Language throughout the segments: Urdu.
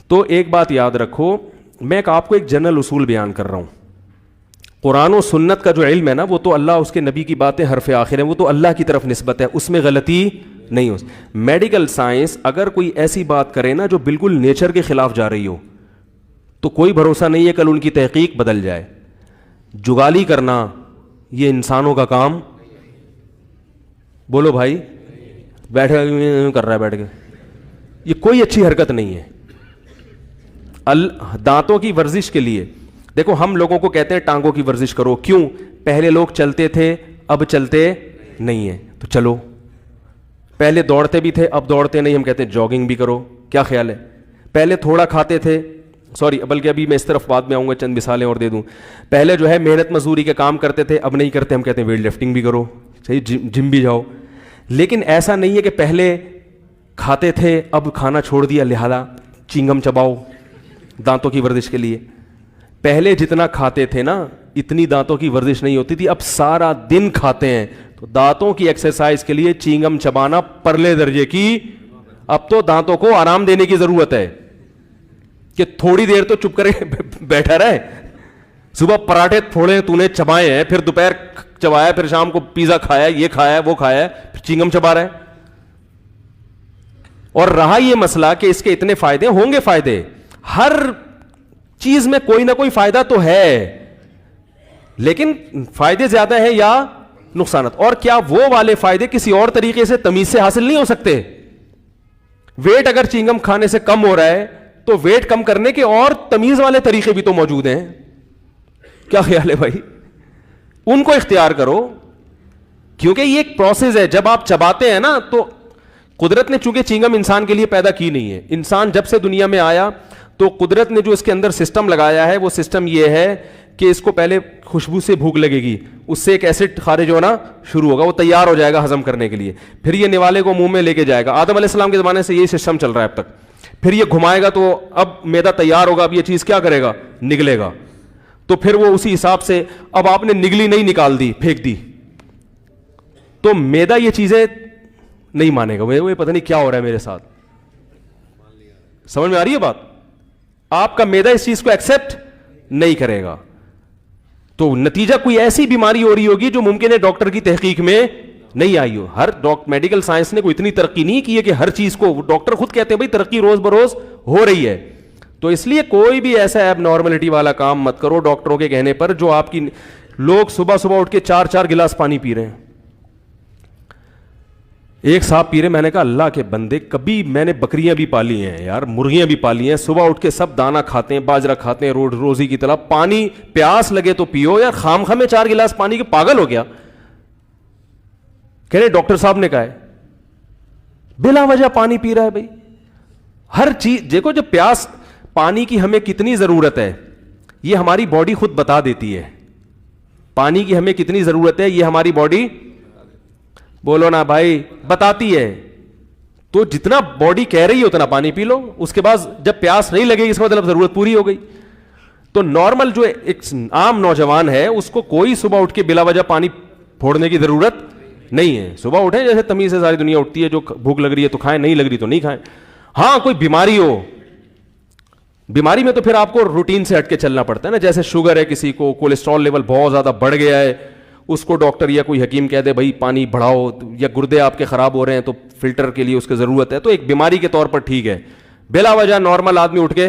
تو ایک بات یاد رکھو, میں آپ کو ایک جنرل اصول بیان کر رہا ہوں. قرآن و سنت کا جو علم ہے نا, وہ تو اللہ اس کے نبی کی باتیں حرف آخر ہیں, وہ تو اللہ کی طرف نسبت ہے, اس میں غلطی نہیں ہو. میڈیکل سائنس اگر کوئی ایسی بات کرے نا جو بالکل نیچر کے خلاف جا رہی ہو, تو کوئی بھروسہ نہیں ہے کل ان کی تحقیق بدل جائے. جگالی کرنا یہ انسانوں کا کام, بولو بھائی, بیٹھے کر رہا ہے بیٹھ کے, یہ کوئی اچھی حرکت نہیں ہے. دانتوں کی ورزش کے لیے دیکھو, ہم لوگوں کو کہتے ہیں ٹانگوں کی ورزش کرو, کیوں؟ پہلے لوگ چلتے تھے اب چلتے نہیں ہیں, تو چلو. پہلے دوڑتے بھی تھے اب دوڑتے نہیں, ہم کہتے ہیں جاگنگ بھی کرو. کیا خیال ہے؟ پہلے تھوڑا کھاتے تھے, سوری بلکہ ابھی میں اس طرف بعد میں آؤں گا, چند مثالیں اور دے دوں. پہلے جو ہے محنت مزدوری کے کام کرتے تھے اب نہیں کرتے, ہم کہتے ہیں ویٹ لفٹنگ بھی کرو, صحیح, جم بھی جاؤ. لیکن ایسا نہیں ہے کہ پہلے کھاتے تھے اب کھانا چھوڑ دیا لہذا چنگم چباؤ دانتوں کی ورزش کے لیے. پہلے جتنا کھاتے تھے نا اتنی دانتوں کی ورزش نہیں ہوتی تھی, اب سارا دن کھاتے ہیں تو دانتوں کی ایکسرسائز کے لیے چنگم چبانا پرلے درجے کی. اب تو دانتوں کو آرام دینے کی ضرورت ہے کہ تھوڑی دیر تو چپ کرے بیٹھا رہے. صبح پراٹھے تھوڑے تو نے چبائے ہیں, پھر دوپہر چبایا, پھر شام کو پیزا کھایا, یہ کھایا وہ کھایا, پھر چنگم چبا رہا ہے. اور رہا یہ مسئلہ کہ اس کے اتنے فائدے ہوں گے, فائدے ہر چیز میں کوئی نہ کوئی فائدہ تو ہے, لیکن فائدے زیادہ ہیں یا نقصانات. اور کیا وہ والے فائدے کسی اور طریقے سے تمیز سے حاصل نہیں ہو سکتے؟ ویٹ اگر چنگم کھانے سے کم ہو رہا ہے تو ویٹ کم کرنے کے اور تمیز والے طریقے بھی تو موجود ہیں. کیا خیال ہے بھائی؟ ان کو اختیار کرو, کیونکہ یہ ایک پروسیس ہے. جب آپ چباتے ہیں نا تو قدرت نے چونکہ چنگم انسان کے لیے پیدا کی نہیں ہے, انسان جب سے دنیا میں آیا تو قدرت نے جو اس کے اندر سسٹم لگایا ہے وہ سسٹم یہ ہے کہ اس کو پہلے خوشبو سے بھوک لگے گی, اس سے ایک ایسڈ خارج ہونا شروع ہوگا, وہ تیار ہو جائے گا ہضم کرنے کے لیے, پھر یہ نوالے کو منہ میں لے کے جائے گا. آدم علیہ السلام کے زمانے سے یہی سسٹم چل رہا ہے اب تک. پھر یہ گھمائے گا تو اب میدا تیار ہوگا, اب یہ چیز کیا کرے گا, نگلے گا. تو پھر وہ اسی حساب سے, اب آپ نے نگلی نہیں نکال دی, پھینک دی, تو میدا یہ چیزیں نہیں مانے گا, وہ پتہ نہیں کیا ہو رہا ہے میرے ساتھ. سمجھ میں آ رہی ہے بات؟ آپ کا میدا اس چیز کو ایکسپٹ نہیں کرے گا, تو نتیجہ کوئی ایسی بیماری ہو رہی ہوگی جو ممکن ہے ڈاکٹر کی تحقیق میں نہیں آئی ہو. ہر میڈیکل سائنس نے کوئی اتنی ترقی نہیں کی ہے کہ ہر چیز کو, ڈاکٹر خود کہتے ہیں بھائی ترقی روز بروز ہو رہی ہے. تو اس لیے کوئی بھی ایسا ایب نارملٹی والا کام مت کرو ڈاکٹروں کے کہنے پر. جو آپ کی لوگ صبح صبح اٹھ کے 4 گلاس پانی پی رہے ہیں, ایک صاحب پی رہے, میں نے کہا اللہ کے بندے, کبھی میں نے بکریاں بھی پالی ہیں یار, مرغیاں بھی پالی ہیں, صبح اٹھ کے سب دانا کھاتے ہیں, باجرہ کھاتے ہیں روزی کی طرح, پانی پیاس لگے تو پیو یار, خام خامے 4 گلاس پانی کے پاگل ہو گیا. کہہ رہے ڈاکٹر صاحب نے کہا ہے بلا وجہ پانی پی رہا ہے. بھائی ہر چیز دیکھو, جب پیاس پانی کی ہمیں کتنی ضرورت ہے یہ ہماری باڈی خود بتا دیتی ہے. پانی کی ہمیں کتنی ضرورت ہے یہ ہماری باڈی, بولو نا بھائی, بتاتی ہے. تو جتنا باڈی کہہ رہی ہے اتنا پانی پی لو, اس کے بعد جب پیاس نہیں لگے گی اس کا مطلب ضرورت پوری ہو گئی. تو نارمل جو ایک عام نوجوان ہے اس کو کوئی صبح اٹھ کے بلا وجہ پانی پھوڑنے کی ضرورت نہیں ہے. صبح اٹھیں جیسے تمیز سے ساری دنیا اٹھتی ہے, جو بھوک لگ رہی ہے تو کھائیں, نہیں لگ رہی تو نہیں کھائیں. ہاں کوئی بیماری ہو, بیماری میں تو پھر آپ کو روٹین سے ہٹ کے چلنا پڑتا ہے نا. جیسے شوگر ہے کسی کو, کولیسٹرول لیول بہت زیادہ بڑھ گیا ہے, اس کو ڈاکٹر یا کوئی حکیم کہہ دے بھائی پانی بڑھاؤ, یا گردے آپ کے خراب ہو رہے ہیں تو فلٹر کے لیے اس کی ضرورت ہے, تو ایک بیماری کے طور پر ٹھیک ہے. بلا وجہ نارمل آدمی اٹھ کے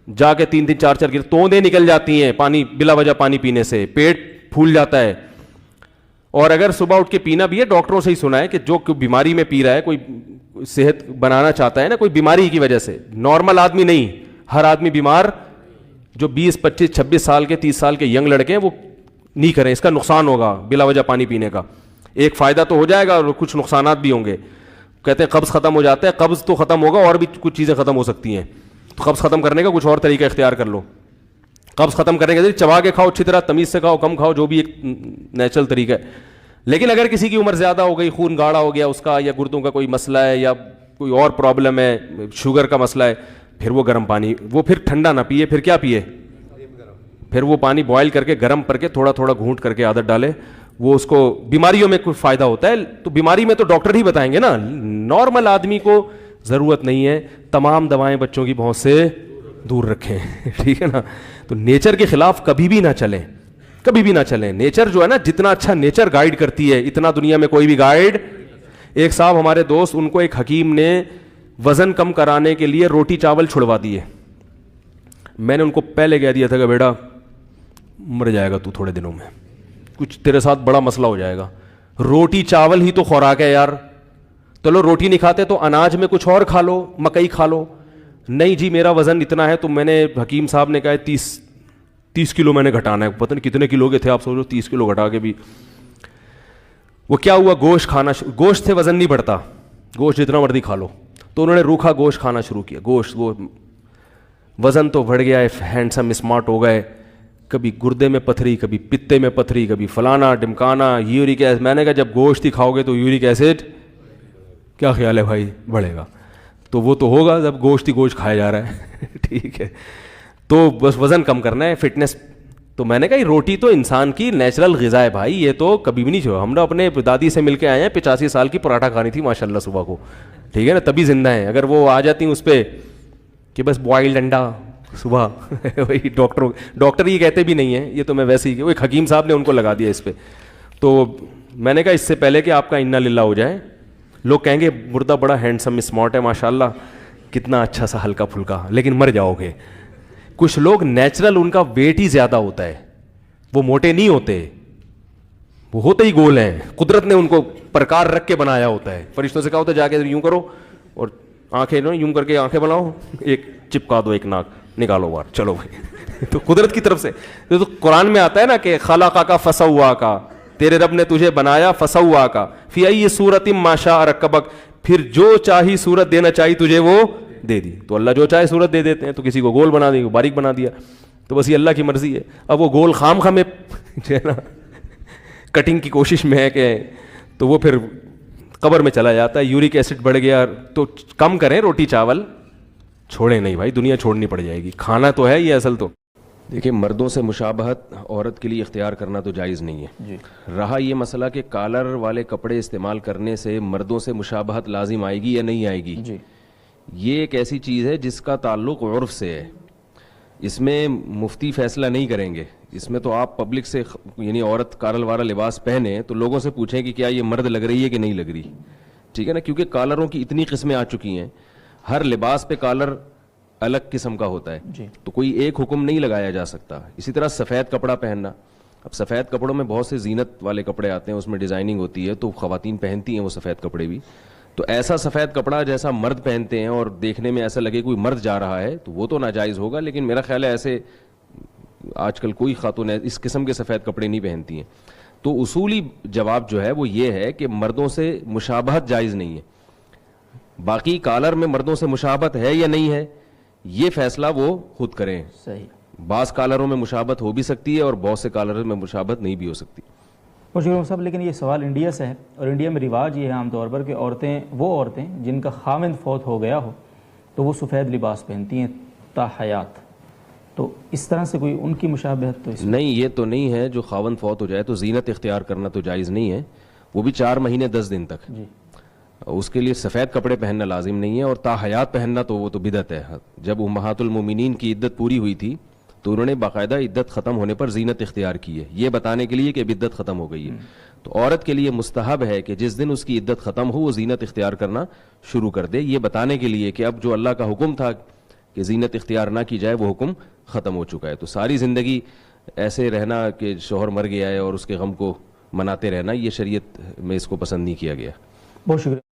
جا کے 3 4 گلاس توندیں نکل جاتی ہیں پانی, بلا وجہ پانی پینے سے پیٹ پھول جاتا ہے. اور اگر صبح اٹھ کے پینا بھی ہے, ڈاکٹروں سے ہی سنا ہے کہ جو بیماری میں پی رہا ہے, کوئی صحت بنانا چاہتا ہے نا, کوئی بیماری کی وجہ سے, نارمل آدمی نہیں, ہر آدمی بیمار, جو 20 25 26 سال کے 30 سال کے ینگ لڑکے ہیں وہ نہیں کریں, اس کا نقصان ہوگا بلا وجہ پانی پینے کا. ایک فائدہ تو ہو جائے گا اور کچھ نقصانات بھی ہوں گے. کہتے ہیں قبض ختم ہو جاتا ہے, قبض تو ختم ہوگا اور بھی کچھ چیزیں ختم ہو سکتی ہیں, تو قبض ختم کرنے کا کچھ اور طریقہ اختیار کر لو. قبض ختم کرنے کے چبا کے کھاؤ اچھی طرح, تمیز سے کھاؤ, کم کھاؤ, جو بھی ایک نیچرل طریقہ ہے. لیکن اگر کسی کی عمر زیادہ ہو گئی, خون گاڑھا ہو گیا اس کا, یا گردوں کا کوئی مسئلہ ہے, یا کوئی اور پرابلم ہے, شوگر کا مسئلہ ہے, پھر وہ گرم پانی, وہ پھر ٹھنڈا نہ پیے, پھر کیا پیے, پھر وہ پانی بوائل کر کے گرم کر کے تھوڑا تھوڑا گھونٹ کر کے عادت ڈالے. وہ اس کو بیماریوں میں کچھ فائدہ ہوتا ہے. تو بیماری میں تو ڈاکٹر ہی بتائیں گے نا, نارمل آدمی کو ضرورت نہیں ہے. تمام دوائیں بچوں کی پہنچ سے دور رکھیں. ٹھیک ہے نا. تو نیچر کے خلاف کبھی بھی نہ چلیں, کبھی بھی نہ چلیں. نیچر جو ہے نا, جتنا اچھا نیچر گائیڈ کرتی ہے اتنا دنیا میں کوئی بھی گائیڈ. ایک صاحب ہمارے دوست, ان کو ایک حکیم نے وزن کم کرانے کے لیے روٹی چاول چھڑوا دیے. میں نے ان کو پہلے کہہ دیا تھا کہ بیٹا مر جائے گا تو تھوڑے دنوں میں, کچھ تیرے ساتھ بڑا مسئلہ ہو جائے گا. روٹی چاول ہی تو خوراک ہے یار. چلو روٹی نہیں کھاتے تو اناج میں کچھ اور کھا لو, مکئی کھا لو. نہیں جی میرا وزن اتنا ہے. تو میں نے, حکیم صاحب نے کہا 30 کلو میں نے گھٹانا ہے. پتہ نہیں کتنے کلو کے تھے آپ سوچو, 30 کلو گھٹا کے بھی. وہ کیا ہوا, گوشت کھانا, گوشت سے وزن نہیں بڑھتا, گوشت جتنا مرضی کھا لو. تو انہوں نے روکھا گوشت کھانا شروع کیا. گوشت, وہ وزن تو بڑھ گیا ہے, ہینڈسم اسمارٹ ہو گئے. کبھی گردے میں پتھری, کبھی پتے میں پتھری, کبھی فلانا ڈمکانا, یورک ایسڈ. میں نے کہا جب گوشت ہی کھاؤ گے تو یورک ایسڈ کیا خیال ہے بھائی بڑھے گا. تو وہ تو ہوگا جب گوشت ہی گوشت کھایا جا رہا ہے. ٹھیک ہے, تو بس وزن کم کرنا ہے, فٹنس. تو میں نے کہا یہ روٹی تو انسان کی نیچرل غذا ہے بھائی, یہ تو کبھی بھی نہیں چھوڑا. ہم نے اپنے دادی سے مل کے آئے ہیں, 85 سال کی پراٹھا کھانی تھی ماشاء اللہ صبح کو. ٹھیک ہے نا, تبھی زندہ ہیں. اگر وہ آ جاتی اس پہ کہ بس بوائلڈ انڈا صبح, وہی ڈاکٹر یہ کہتے بھی نہیں ہیں, یہ تو میں ویسے ہی, وہ ایک حکیم صاحب نے ان کو لگا دیا اس پہ. تو میں نے کہا اس سے پہلے کہ آپ کا انا للہ ہو جائے, لوگ کہیں گے مردہ بڑا ہینڈسم اسمارٹ ہے ماشاء اللہ, کتنا اچھا سا ہلکا پھلکا, لیکن مر جاؤ گے. کچھ لوگ نیچرل ان کا ویٹ ہی زیادہ ہوتا ہے, وہ موٹے نہیں ہوتے, وہ ہوتے ہی گول ہیں. قدرت نے ان کو پرکار رکھ کے بنایا ہوتا ہے. فرشتوں سے کہا ہوتا ہے جا کے یوں کرو اور آنکھیں یوں کر کے آنکھیں بناؤ, ایک چپکا دو, ایک ناک نکالو باہر, چلو بھائی. تو قدرت کی طرف سے تو قرآن میں آتا ہے نا کہ خلقہ کا فسوا کا, تیرے رب نے تجھے بنایا فسوا کا, فی ای صورت ما شاء رکبک, پھر جو چاہی صورت دینا چاہی تجھے وہ دے دی. تو اللہ جو چاہے صورت دے دیتے ہیں. تو کسی کو گول بنا دیا, باریک بنا دیا, تو بس یہ اللہ کی مرضی ہے. اب وہ گول خام خامے جو ہے نا کٹنگ کی کوشش میں ہے کہ, تو وہ پھر قبر میں چلا جاتا ہے. یورک ایسڈ بڑھ گیا, تو کم کریں روٹی چاول, چھوڑیں نہیں بھائی, دنیا چھوڑنی پڑ جائے گی. کھانا تو ہے یہ اصل. تو دیکھیں, مردوں سے مشابہت عورت کے لیے اختیار کرنا تو جائز نہیں ہے. جی. رہا یہ مسئلہ کہ کالر والے کپڑے استعمال کرنے سے مردوں سے مشابہت لازم آئے گی یا نہیں آئے گی. جی. یہ ایک ایسی چیز ہے جس کا تعلق عرف سے ہے. اس میں مفتی فیصلہ نہیں کریں گے. اس میں تو آپ پبلک سے, یعنی عورت کالر والا لباس پہنے تو لوگوں سے پوچھیں کہ کیا یہ مرد لگ رہی ہے کہ نہیں لگ رہی. ٹھیک ہے نا, کیونکہ کالروں کی اتنی قسمیں آ چکی ہیں, ہر لباس پہ کالر الگ قسم کا ہوتا ہے. جی. تو کوئی ایک حکم نہیں لگایا جا سکتا. اسی طرح سفید کپڑا پہننا, اب سفید کپڑوں میں بہت سے زینت والے کپڑے آتے ہیں, اس میں ڈیزائننگ ہوتی ہے, تو خواتین پہنتی ہیں وہ سفید کپڑے بھی. تو ایسا سفید کپڑا جیسا مرد پہنتے ہیں اور دیکھنے میں ایسا لگے کوئی مرد جا رہا ہے, تو وہ تو ناجائز ہوگا. لیکن میرا خیال ہے ایسے آج کل کوئی خاتون اس قسم کے سفید کپڑے نہیں پہنتی ہیں. تو اصولی جواب جو ہے وہ یہ ہے کہ مردوں سے مشابہت جائز نہیں ہے. باقی کالر میں مردوں سے مشابہت ہے یا نہیں ہے, یہ فیصلہ وہ خود کریں. صحیح. بعض کالروں میں مشابہت ہو بھی سکتی ہے اور بہت سے کالروں میں مشابہت نہیں بھی ہو سکتی. شکریہ صاحب. لیکن یہ سوال انڈیا سے ہے, اور انڈیا میں رواج یہ ہے عام طور پر کہ وہ عورتیں جن کا خاوند فوت ہو گیا ہو تو وہ سفید لباس پہنتی ہیں تا حیات. تو اس طرح سے کوئی ان کی مشابہت تو نہیں, یہ تو نہیں ہے. جو خاوند فوت ہو جائے تو زینت اختیار کرنا تو جائز نہیں ہے, وہ بھی 4 مہینے 10 دن تک. جی. اس کے لیے سفید کپڑے پہننا لازم نہیں ہے, اور تا حیات پہننا تو وہ تو بدعت ہے. جب امہات المومنین کی عدت پوری ہوئی تھی تو انہوں نے باقاعدہ عدت ختم ہونے پر زینت اختیار کی ہے, یہ بتانے کے لیے کہ عدت ختم ہو گئی ہے. تو عورت کے لیے مستحب ہے کہ جس دن اس کی عدت ختم ہو وہ زینت اختیار کرنا شروع کر دے, یہ بتانے کے لیے کہ اب جو اللہ کا حکم تھا کہ زینت اختیار نہ کی جائے وہ حکم ختم ہو چکا ہے. تو ساری زندگی ایسے رہنا کہ شوہر مر گیا ہے اور اس کے غم کو مناتے رہنا, یہ شریعت میں اس کو پسند نہیں کیا گیا. بہت شکریہ.